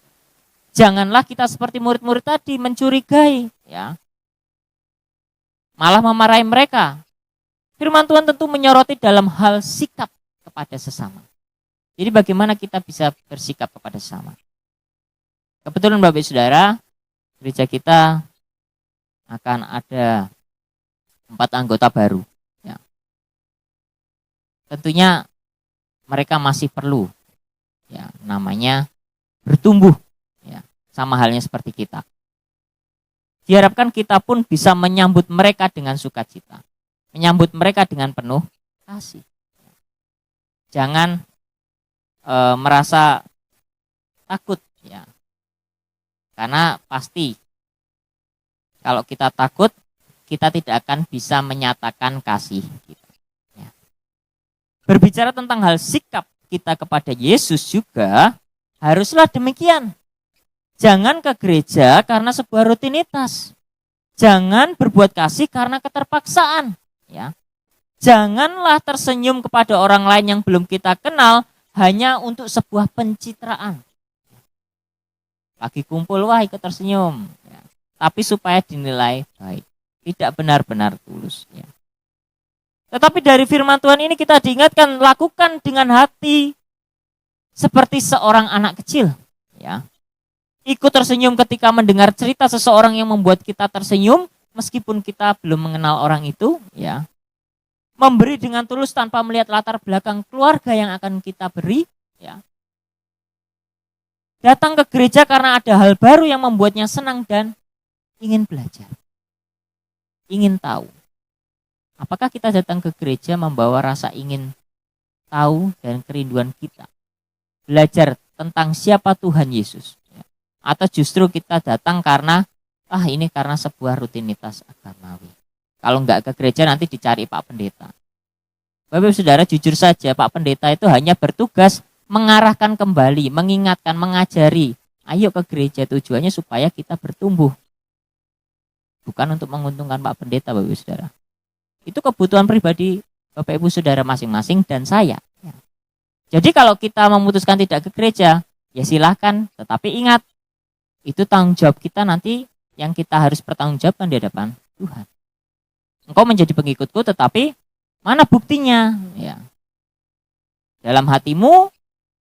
Janganlah kita seperti murid-murid tadi mencurigai, ya. Malah memarahi mereka. Firman Tuhan tentu menyoroti dalam hal sikap kepada sesama. Jadi bagaimana kita bisa bersikap kepada sesama? Kebetulan Bapak Saudara, gereja kita akan ada 4 anggota baru. Ya. Tentunya mereka masih perlu, ya, namanya bertumbuh. Sama halnya seperti kita. Diharapkan kita pun bisa menyambut mereka dengan sukacita. Menyambut mereka dengan penuh kasih. Jangan merasa takut, ya. Karena pasti kalau kita takut, kita tidak akan bisa menyatakan kasih kita. Ya. Berbicara tentang hal sikap kita kepada Yesus juga haruslah demikian. Jangan ke gereja karena sebuah rutinitas. Jangan berbuat kasih karena keterpaksaan. Ya. Janganlah tersenyum kepada orang lain yang belum kita kenal hanya untuk sebuah pencitraan. Lagi kumpul, wah ikut tersenyum. Ya. Tapi supaya dinilai baik. Tidak benar-benar tulus. Ya. Tetapi dari firman Tuhan ini kita diingatkan, lakukan dengan hati seperti seorang anak kecil. Ya. Ikut tersenyum ketika mendengar cerita seseorang yang membuat kita tersenyum, meskipun kita belum mengenal orang itu, ya. Memberi dengan tulus tanpa melihat latar belakang keluarga yang akan kita beri, ya. Datang ke gereja karena ada hal baru yang membuatnya senang dan ingin belajar. Ingin tahu. Apakah kita datang ke gereja membawa rasa ingin tahu dan kerinduan kita? Belajar tentang siapa Tuhan Yesus. Atau justru kita datang karena ini karena sebuah rutinitas agamawi. Kalau enggak ke gereja nanti dicari Pak Pendeta. Bapak Saudara, jujur saja Pak Pendeta itu hanya bertugas mengarahkan kembali, mengingatkan, mengajari Ayo ke gereja, tujuannya supaya kita bertumbuh. Bukan untuk menguntungkan Pak Pendeta, Bapak Ibu Saudara. Itu kebutuhan pribadi Bapak Ibu Saudara masing-masing dan saya. Jadi kalau kita memutuskan tidak ke gereja, ya silahkan. Tetapi ingat, itu tanggung jawab kita nanti yang kita harus pertanggungjawabkan di hadapan Tuhan. Engkau menjadi pengikutku, tetapi mana buktinya? Ya. Dalam hatimu,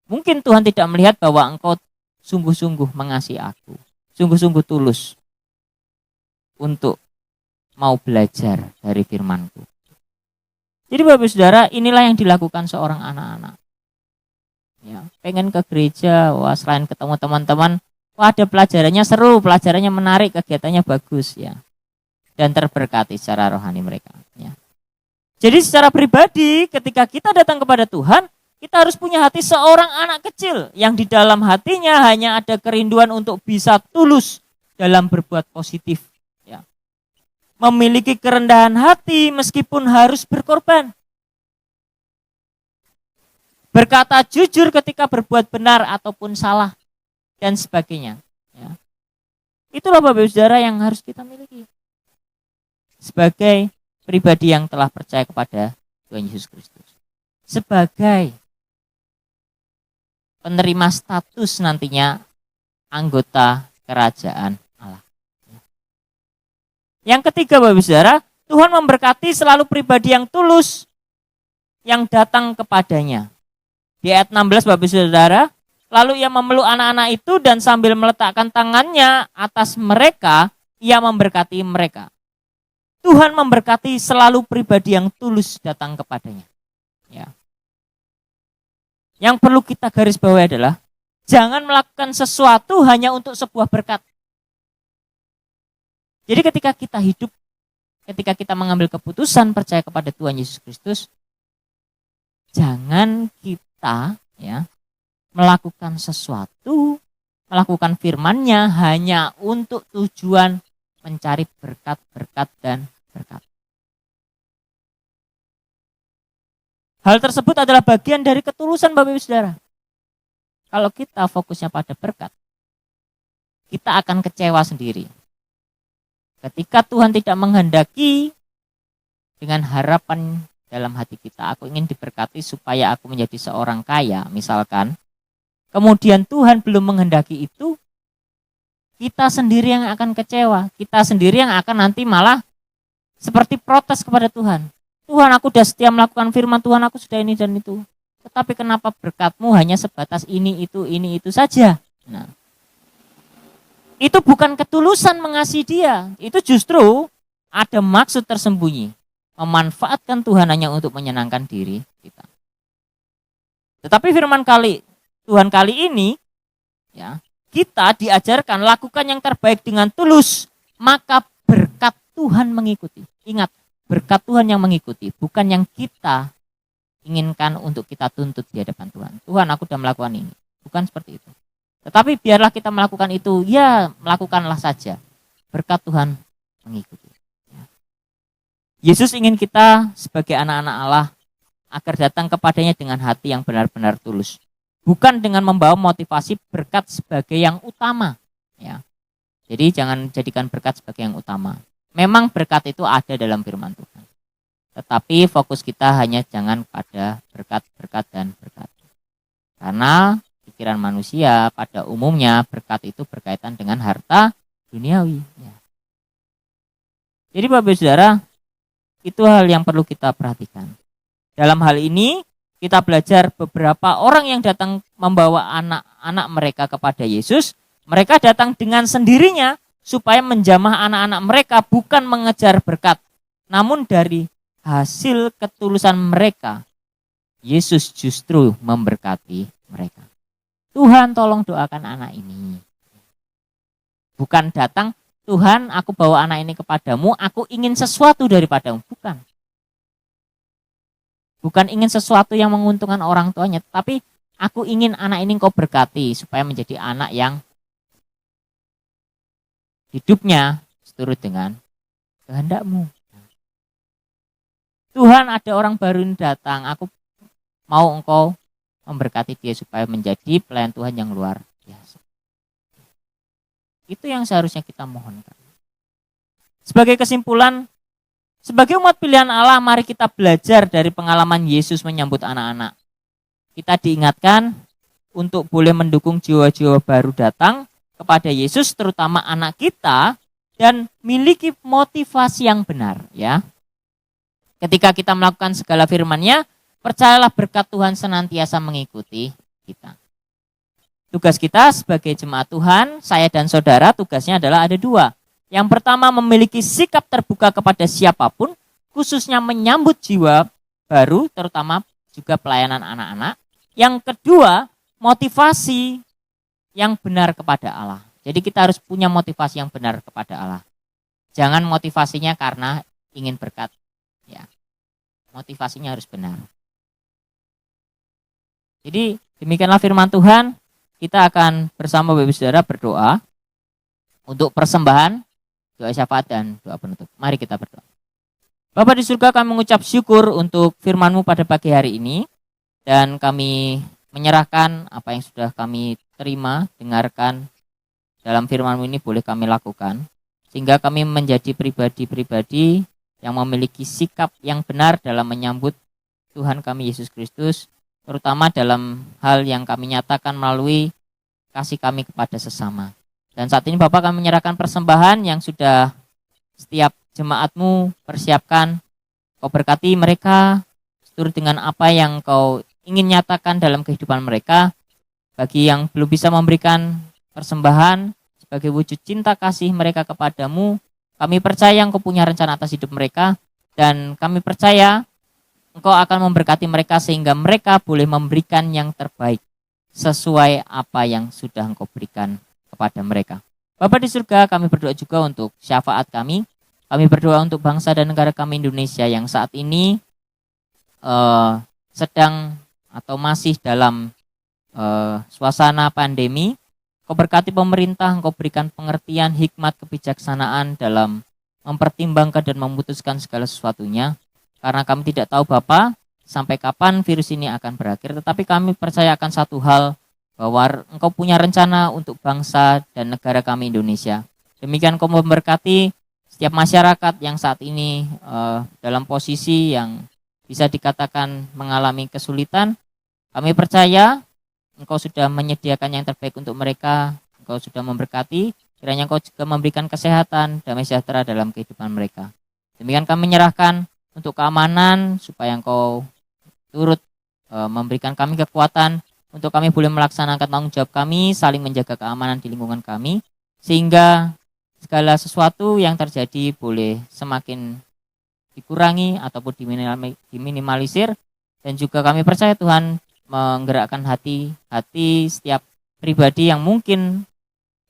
mungkin Tuhan tidak melihat bahwa engkau sungguh-sungguh mengasihi aku, sungguh-sungguh tulus untuk mau belajar dari firman-Ku. Jadi Bapak Ibu Saudara, inilah yang dilakukan seorang anak-anak. Ya, pengen ke gereja, wah selain ketemu teman-teman, wah ada pelajarannya seru, pelajarannya menarik, kegiatannya bagus ya. Dan terberkati secara rohani mereka. Ya. Jadi secara pribadi, ketika kita datang kepada Tuhan, kita harus punya hati seorang anak kecil yang di dalam hatinya hanya ada kerinduan untuk bisa tulus dalam berbuat positif. Ya. Memiliki kerendahan hati meskipun harus berkorban. Berkata jujur ketika berbuat benar ataupun salah dan sebagainya. Ya. Itulah Bapak Ibu Saudara yang harus kita miliki sebagai pribadi yang telah percaya kepada Tuhan Yesus Kristus. Sebagai penerima status nantinya anggota kerajaan Allah. Yang ketiga Bapak Ibu Saudara, Tuhan memberkati selalu pribadi yang tulus yang datang kepadanya. Di ayat 16 Bapak Ibu Saudara, lalu ia memeluk anak-anak itu dan sambil meletakkan tangannya atas mereka, ia memberkati mereka. Tuhan memberkati selalu pribadi yang tulus datang kepadanya. Ya. Yang perlu kita garis bawahi adalah jangan melakukan sesuatu hanya untuk sebuah berkat. Jadi ketika kita hidup, ketika kita mengambil keputusan percaya kepada Tuhan Yesus Kristus, jangan kita ya melakukan sesuatu, melakukan firman-Nya hanya untuk tujuan mencari berkat-berkat dan berkat. Hal tersebut adalah bagian dari ketulusan Bapak Ibu Saudara. Kalau kita fokusnya pada berkat, kita akan kecewa sendiri. Ketika Tuhan tidak menghendaki dengan harapan dalam hati kita, aku ingin diberkati supaya aku menjadi seorang kaya, misalkan. Kemudian Tuhan belum menghendaki itu, kita sendiri yang akan kecewa. Kita sendiri yang akan nanti malah seperti protes kepada Tuhan. Tuhan, aku sudah setia melakukan firman Tuhan, aku sudah ini dan itu. Tetapi kenapa berkat-Mu hanya sebatas ini itu saja? Nah, itu bukan ketulusan mengasihi Dia. Itu justru ada maksud tersembunyi. Memanfaatkan Tuhan hanya untuk menyenangkan diri kita. Tetapi firman Tuhan kali ini, ya, kita diajarkan lakukan yang terbaik dengan tulus, maka berkat Tuhan mengikuti. Ingat, berkat Tuhan yang mengikuti, bukan yang kita inginkan untuk kita tuntut di hadapan Tuhan. Tuhan, aku sudah melakukan ini. Bukan seperti itu. Tetapi biarlah kita melakukan itu, ya melakukanlah saja. Berkat Tuhan mengikuti. Yesus ingin kita sebagai anak-anak Allah agar datang kepadanya dengan hati yang benar-benar tulus. Bukan dengan membawa motivasi berkat sebagai yang utama. Ya. Jadi jangan jadikan berkat sebagai yang utama. Memang berkat itu ada dalam firman Tuhan. Tetapi fokus kita hanya jangan pada berkat-berkat dan berkat. Karena pikiran manusia pada umumnya berkat itu berkaitan dengan harta duniawi. Ya. Jadi Bapak Saudara, itu hal yang perlu kita perhatikan. Dalam hal ini kita belajar beberapa orang yang datang membawa anak-anak mereka kepada Yesus. Mereka datang dengan sendirinya supaya menjamah anak-anak mereka, bukan mengejar berkat. Namun dari hasil ketulusan mereka, Yesus justru memberkati mereka. Tuhan, tolong doakan anak ini. Bukan datang, Tuhan, aku bawa anak ini kepadamu, aku ingin sesuatu daripadamu. Bukan. Bukan ingin sesuatu yang menguntungkan orang tuanya, tapi aku ingin anak ini kau berkati supaya menjadi anak yang hidupnya seturut dengan kehendak-Mu. Tuhan, ada orang baru ini datang, aku mau Engkau memberkati dia supaya menjadi pelayan Tuhan yang luar biasa. Itu yang seharusnya kita mohonkan. Sebagai kesimpulan, sebagai umat pilihan Allah, mari kita belajar dari pengalaman Yesus menyambut anak-anak. Kita diingatkan untuk boleh mendukung jiwa-jiwa baru datang kepada Yesus, terutama anak kita, dan miliki motivasi yang benar. Ya, ketika kita melakukan segala firman-Nya, percayalah berkat Tuhan senantiasa mengikuti kita. Tugas kita sebagai jemaat Tuhan, saya dan saudara, tugasnya adalah ada dua. Yang pertama, memiliki sikap terbuka kepada siapapun, khususnya menyambut jiwa baru, terutama juga pelayanan anak-anak. Yang kedua, motivasi yang benar kepada Allah. Jadi kita harus punya motivasi yang benar kepada Allah. Jangan motivasinya karena ingin berkat. Ya, motivasinya harus benar. Jadi demikianlah firman Tuhan. Kita akan bersama Bapak Saudara berdoa untuk persembahan, doa syafaat dan doa penutup. Mari kita berdoa. Bapa di surga, kami mengucap syukur untuk firman-Mu pada pagi hari ini, dan kami menyerahkan apa yang sudah kami terima, dengarkan dalam firman-Mu ini boleh kami lakukan, sehingga kami menjadi pribadi-pribadi yang memiliki sikap yang benar dalam menyambut Tuhan kami Yesus Kristus, terutama dalam hal yang kami nyatakan melalui kasih kami kepada sesama. Dan saat ini Bapak, kami menyerahkan persembahan yang sudah setiap jemaat-Mu persiapkan. Kau berkati mereka seturut dengan apa yang Kau ingin nyatakan dalam kehidupan mereka. Bagi yang belum bisa memberikan persembahan sebagai wujud cinta kasih mereka kepadamu, kami percaya Engkau punya rencana atas hidup mereka, dan kami percaya Engkau akan memberkati mereka sehingga mereka boleh memberikan yang terbaik sesuai apa yang sudah Engkau berikan kepada mereka. Bapa di surga, kami berdoa juga untuk syafaat kami. Kami berdoa untuk bangsa dan negara kami Indonesia yang saat ini sedang atau masih dalam suasana pandemi. Engkau berkati pemerintah, Engkau berikan pengertian, hikmat, kebijaksanaan dalam mempertimbangkan dan memutuskan segala sesuatunya. Karena kami tidak tahu Bapa sampai kapan virus ini akan berakhir, tetapi kami percaya akan satu hal, bahwa Engkau punya rencana untuk bangsa dan negara kami Indonesia. Demikian Engkau memberkati setiap masyarakat yang saat ini dalam posisi yang bisa dikatakan mengalami kesulitan. Kami percaya Engkau sudah menyediakan yang terbaik untuk mereka, Engkau sudah memberkati, kiranya Engkau juga memberikan kesehatan, damai sejahtera dalam kehidupan mereka. Demikian kami menyerahkan untuk keamanan, supaya Engkau turut memberikan kami kekuatan untuk kami boleh melaksanakan tanggung jawab kami, saling menjaga keamanan di lingkungan kami, sehingga segala sesuatu yang terjadi boleh semakin dikurangi ataupun diminimalisir. Dan juga kami percaya Tuhan menggerakkan hati setiap pribadi yang mungkin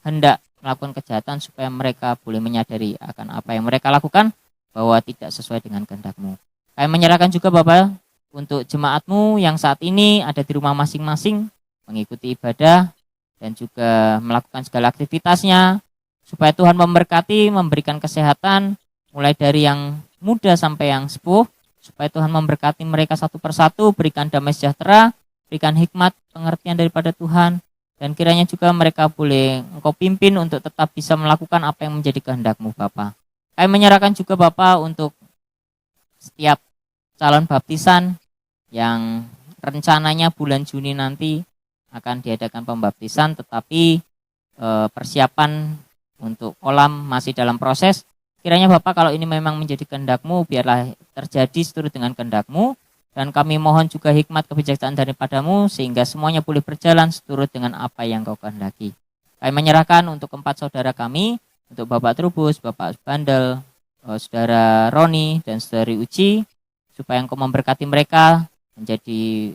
hendak melakukan kejahatan, supaya mereka boleh menyadari akan apa yang mereka lakukan bahwa tidak sesuai dengan kehendak-Mu. Kami menyerahkan juga Bapak untuk jemaat-Mu yang saat ini ada di rumah masing-masing, mengikuti ibadah dan juga melakukan segala aktivitasnya, supaya Tuhan memberkati, memberikan kesehatan, mulai dari yang muda sampai yang sepuh, supaya Tuhan memberkati mereka satu persatu, berikan damai sejahtera, berikan hikmat, pengertian daripada Tuhan, dan kiranya juga mereka boleh Engkau pimpin untuk tetap bisa melakukan apa yang menjadi kehendak-Mu Bapa. Kami menyerahkan juga Bapak untuk setiap calon baptisan yang rencananya bulan Juni nanti akan diadakan pembaptisan, tetapi persiapan untuk kolam masih dalam proses. Kiranya Bapak, kalau ini memang menjadi kehendak-Mu, biarlah terjadi seturut dengan kehendak-Mu, dan kami mohon juga hikmat kebijaksanaan daripada-Mu sehingga semuanya boleh berjalan seturut dengan apa yang Kau kehendaki. Kami menyerahkan untuk 4 saudara kami, untuk Bapak Trubus, Bapak Bandel, Saudara Roni, dan Saudari Uci, supaya Engkau memberkati mereka menjadi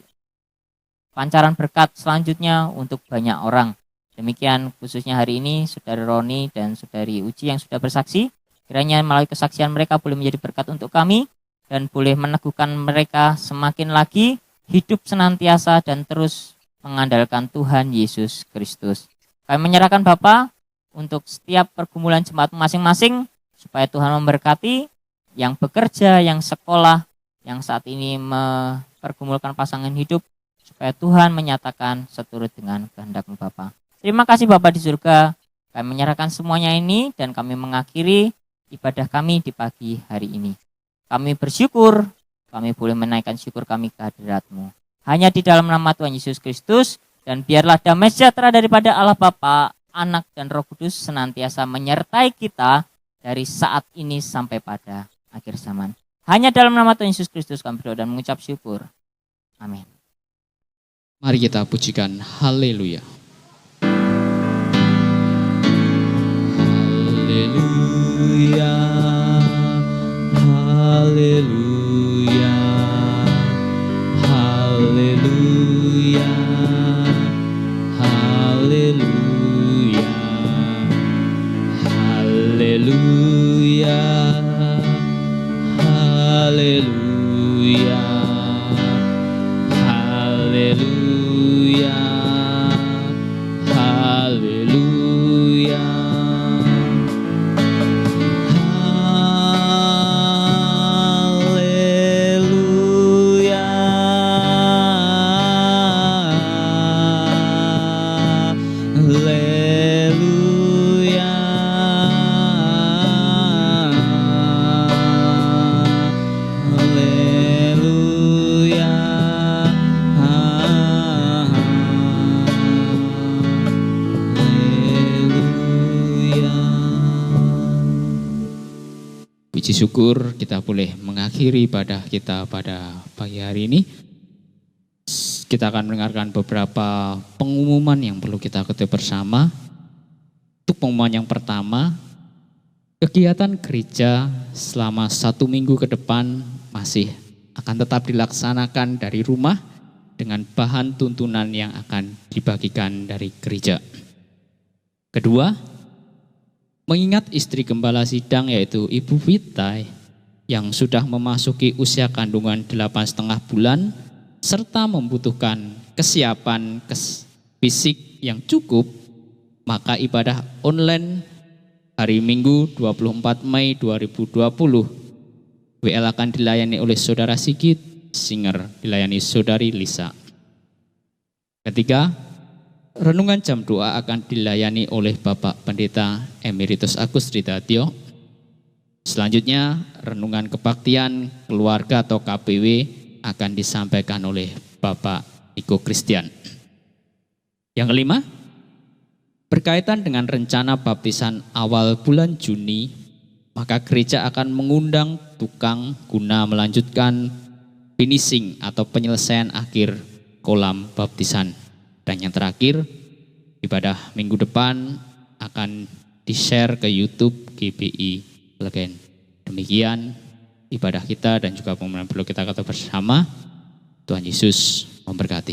pancaran berkat selanjutnya untuk banyak orang. Demikian khususnya hari ini Saudara Roni dan Saudari Uci yang sudah bersaksi, kiranya melalui kesaksian mereka boleh menjadi berkat untuk kami dan boleh meneguhkan mereka semakin lagi hidup senantiasa dan terus mengandalkan Tuhan Yesus Kristus. Kami menyerahkan Bapa untuk setiap pergumulan jemaat masing-masing, supaya Tuhan memberkati yang bekerja, yang sekolah, yang saat ini mempergumulkan pasangan hidup, supaya Tuhan menyatakan seturut dengan kehendak-Mu Bapa. Terima kasih Bapa di surga, Kami menyerahkan semuanya ini dan kami mengakhiri ibadah kami di pagi hari ini. Kami bersyukur, kami boleh menaikkan syukur kami ke hadirat-Mu. Hanya di dalam nama Tuhan Yesus Kristus, dan biarlah damai sejahtera daripada Allah Bapa, Anak dan Roh Kudus senantiasa menyertai kita dari saat ini sampai pada akhir zaman. Hanya dalam nama Tuhan Yesus Kristus kami berdoa dan mengucap syukur. Amin.
Mari kita pujikan haleluya. Haleluya, haleluya, haleluya, haleluya, haleluya, haleluya, haleluya, haleluya. Puji syukur kita boleh mengakhiri ibadah kita pada pagi hari ini. Kita akan mendengarkan beberapa pengumuman yang perlu kita ketahui bersama. Untuk pengumuman yang pertama, kegiatan gereja selama 1 minggu ke depan masih akan tetap dilaksanakan dari rumah dengan bahan tuntunan yang akan dibagikan dari gereja. Kedua, mengingat istri gembala sidang yaitu Ibu Vita yang sudah memasuki usia kandungan 8,5 bulan serta membutuhkan kesiapan fisik yang cukup, maka ibadah online hari Minggu 24 Mei 2020 WL akan dilayani oleh Saudara Sigit, Singer dilayani Saudari Lisa. Ketiga, renungan jam doa akan dilayani oleh Bapak Pendeta Emeritus Agus Tridatyo. Selanjutnya, renungan kebaktian keluarga atau KPW akan disampaikan oleh Bapak Iko Christian. Yang kelima, berkaitan dengan rencana baptisan awal bulan Juni, maka gereja akan mengundang tukang guna melanjutkan finishing atau penyelesaian akhir kolam baptisan. Dan yang terakhir, ibadah minggu depan akan di-share ke YouTube GBI Legen. Demikian ibadah kita dan juga pengumuman perlu kita kata bersama. Tuhan Yesus memberkati.